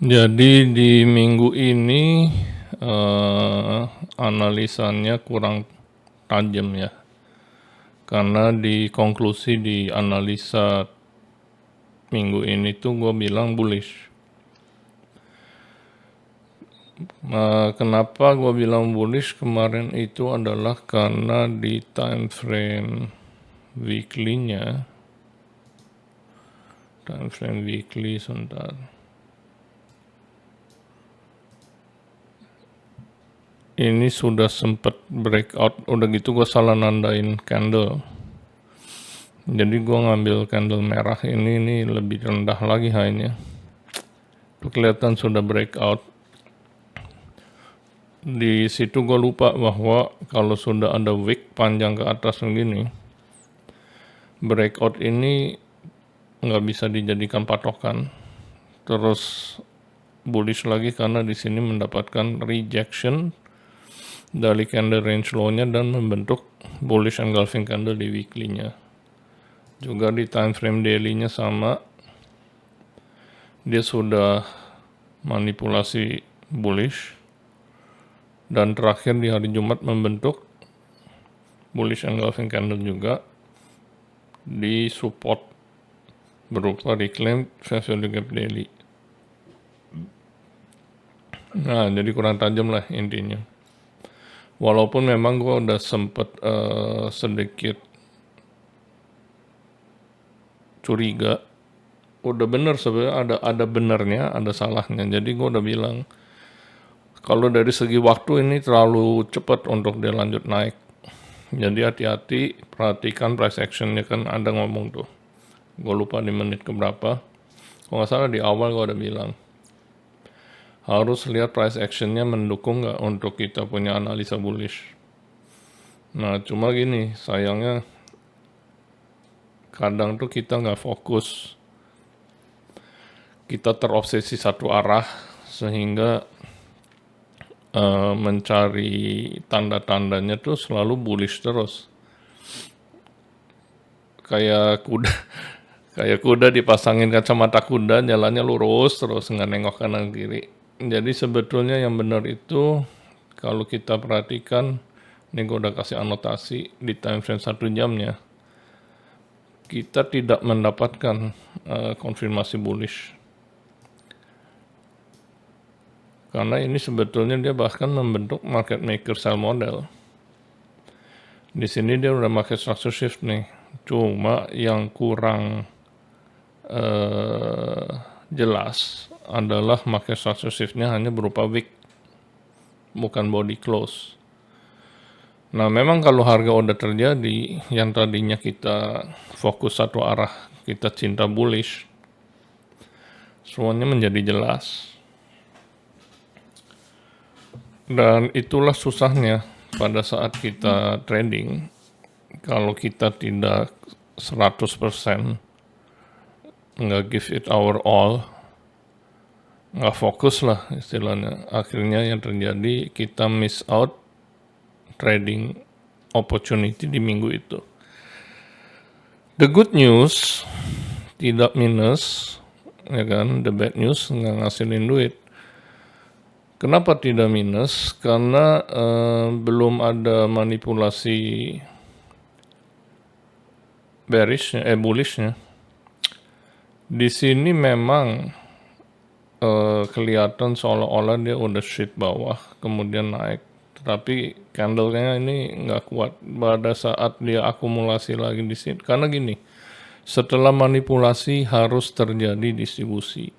Jadi di minggu ini analisanya kurang tajam ya, karena di konklusi di analisa minggu ini tuh gue bilang bullish. Kenapa gue bilang bullish kemarin itu adalah karena di time frame weekly-nya, sebentar. Ini sudah sempet breakout, udah gitu gue salah nandain candle. Jadi gue ngambil candle merah ini lebih rendah lagi high-nya. Itu kelihatan sudah breakout. Di situ gue lupa bahwa kalau sudah ada wick panjang ke atas begini, breakout ini nggak bisa dijadikan patokan. Terus bullish lagi karena di sini mendapatkan rejection dari candle range low-nya dan membentuk bullish engulfing candle di weekly-nya. Juga di time frame daily-nya sama, dia sudah manipulasi bullish, dan terakhir di hari Jumat membentuk bullish engulfing candle juga di support berupa reclaim fair value gap daily. Nah, jadi kurang tajam lah intinya. Walaupun memang gue udah sempet sedikit curiga, udah bener sebenarnya, ada benernya, ada salahnya. Jadi gue udah bilang, kalau dari segi waktu ini terlalu cepat untuk dia lanjut naik. Jadi hati-hati, perhatikan price actionnya, kan ada ngomong tuh. Gue lupa di menit keberapa. Kalau nggak salah di awal gue udah bilang, harus lihat price actionnya mendukung nggak untuk kita punya analisa bullish. Nah cuma gini, sayangnya kadang tuh kita nggak fokus. Kita terobsesi satu arah sehingga mencari tanda-tandanya tuh selalu bullish terus. Kayak kuda dipasangin kacamata kuda, jalannya lurus terus, nggak nengok kanan kiri. Jadi sebetulnya yang benar itu, kalau kita perhatikan, ini gue udah kasih anotasi di time frame 1 jamnya, kita tidak mendapatkan konfirmasi bullish. Karena ini sebetulnya dia bahkan membentuk market maker sell model. Di sini dia udah market structure shift nih. Cuma yang kurang jelas adalah market structure shift-nya hanya berupa wick, bukan body close. Nah memang kalau harga udah terjadi, yang tadinya kita fokus satu arah, kita cinta bullish, semuanya menjadi jelas. Dan itulah susahnya pada saat kita trading, kalau kita tidak 100% nggak give it our all, nggak fokus lah istilahnya. Akhirnya yang terjadi, kita miss out trading opportunity di minggu itu. The good news tidak minus, ya kan? The bad news nggak ngasilin duit. Kenapa tidak minus? Karena belum ada manipulasi bearishnya, bullishnya. Di sini memang kelihatan seolah-olah dia udah sheet bawah, kemudian naik. Tetapi candle-nya ini nggak kuat pada saat dia akumulasi lagi di sini. Karena gini, setelah manipulasi harus terjadi distribusi.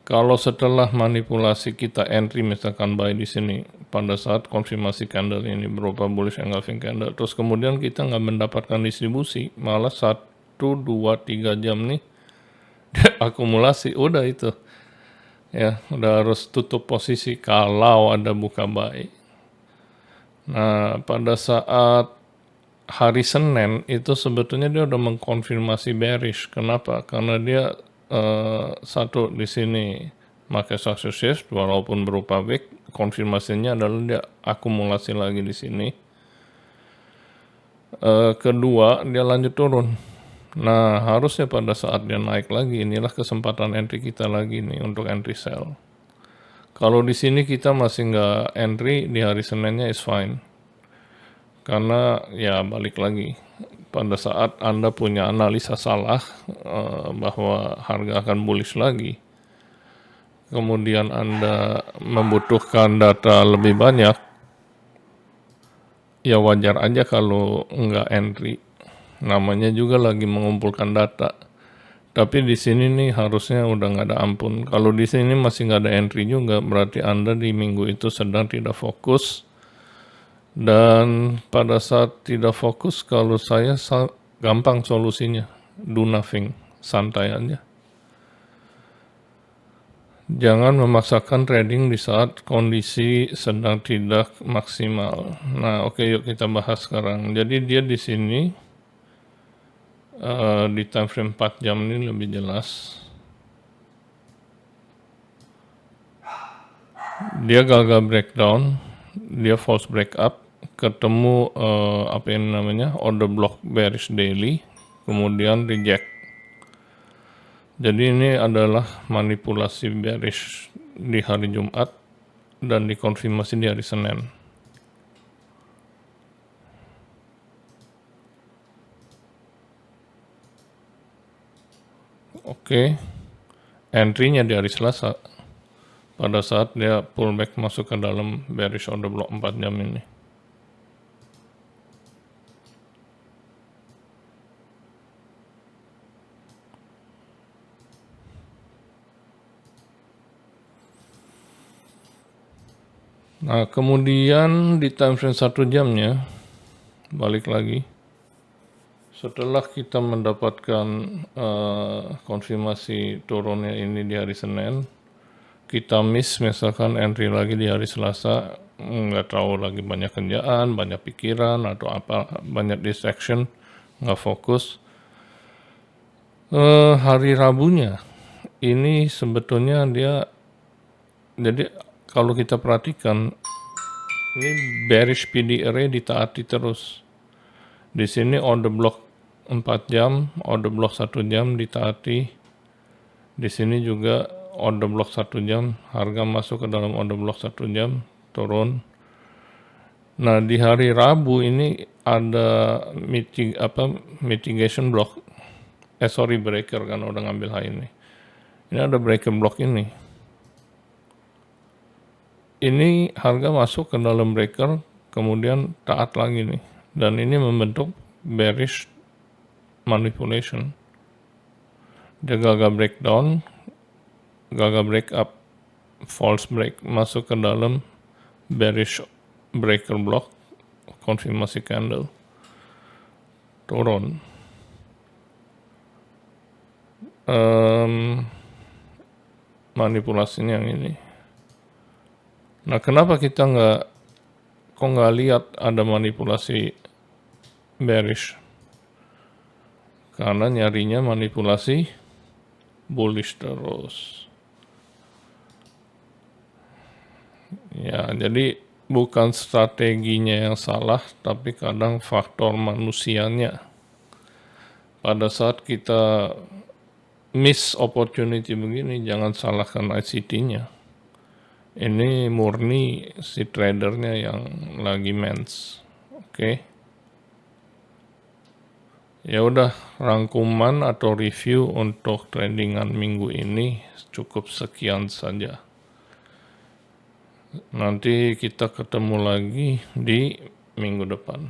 Kalau setelah manipulasi kita entry misalkan buy di sini, pada saat konfirmasi candle ini berupa bullish engulfing candle, terus kemudian kita nggak mendapatkan distribusi, malah 1, 2, 3 jam nih akumulasi, udah itu. Ya, udah harus tutup posisi kalau ada buka buy. Nah, pada saat hari Senin itu sebetulnya dia udah mengkonfirmasi bearish. Kenapa? Karena dia satu di sini market structure shift walaupun berupa wick, konfirmasinya adalah dia akumulasi lagi di sini. Kedua, dia lanjut turun. Nah, harusnya pada saat dia naik lagi, inilah kesempatan entry kita lagi nih untuk entry sell. Kalau di sini kita masih nggak entry di hari Seninnya is fine. Karena ya balik lagi, pada saat Anda punya analisa salah bahwa harga akan bullish lagi, kemudian Anda membutuhkan data lebih banyak, ya wajar aja kalau nggak entry. Namanya juga lagi mengumpulkan data. Tapi di sini nih harusnya udah nggak ada ampun. Kalau di sini masih nggak ada entry juga, berarti Anda di minggu itu sedang tidak fokus. Dan pada saat tidak fokus, kalau saya gampang solusinya, do nothing, santai aja. Jangan memaksakan trading di saat kondisi sedang tidak maksimal. Nah, oke, yuk kita bahas sekarang. Jadi dia di sini di time frame 4 jam ini lebih jelas. Dia gagal breakdown, dia false break up, ketemu apa yang namanya order block bearish daily, kemudian reject. Jadi ini adalah manipulasi bearish di hari Jumat dan dikonfirmasi di hari Senin. Oke, entry-nya di hari Selasa pada saat dia pullback masuk ke dalam bearish order block 4 jam ini. Nah, kemudian di time frame 1 jamnya, balik lagi, setelah kita mendapatkan konfirmasi turunnya ini di hari Senin, kita miss misalkan entry lagi di hari Selasa, nggak tahu lagi banyak kerjaan, banyak pikiran, atau apa, banyak distraction, nggak fokus. Hari Rabunya, ini sebetulnya dia, jadi kalau kita perhatikan, ini bearish PD array ditaati terus. Di sini order block 4 jam, order block 1 jam ditaati. Di sini juga order block 1 jam, harga masuk ke dalam order block 1 jam, turun. Nah, di hari Rabu ini ada mitigation block. Breaker kan udah ngambil high ini. Ini ada breaker block ini. Ini harga masuk ke dalam breaker, kemudian taat lagi nih. Dan ini membentuk bearish manipulation. Dia gagal breakdown, gagal break up, false break, masuk ke dalam bearish breaker block, konfirmasi candle, turun. Manipulasinya yang ini. Nah, kenapa kita nggak lihat ada manipulasi bearish? Karena nyarinya manipulasi bullish terus. Ya, jadi bukan strateginya yang salah, tapi kadang faktor manusianya. Pada saat kita miss opportunity begini, jangan salahkan ICT-nya. Ini murni si tradernya yang lagi mens. Oke. Ya udah, rangkuman atau review untuk tradingan minggu ini cukup sekian saja. Nanti kita ketemu lagi di minggu depan.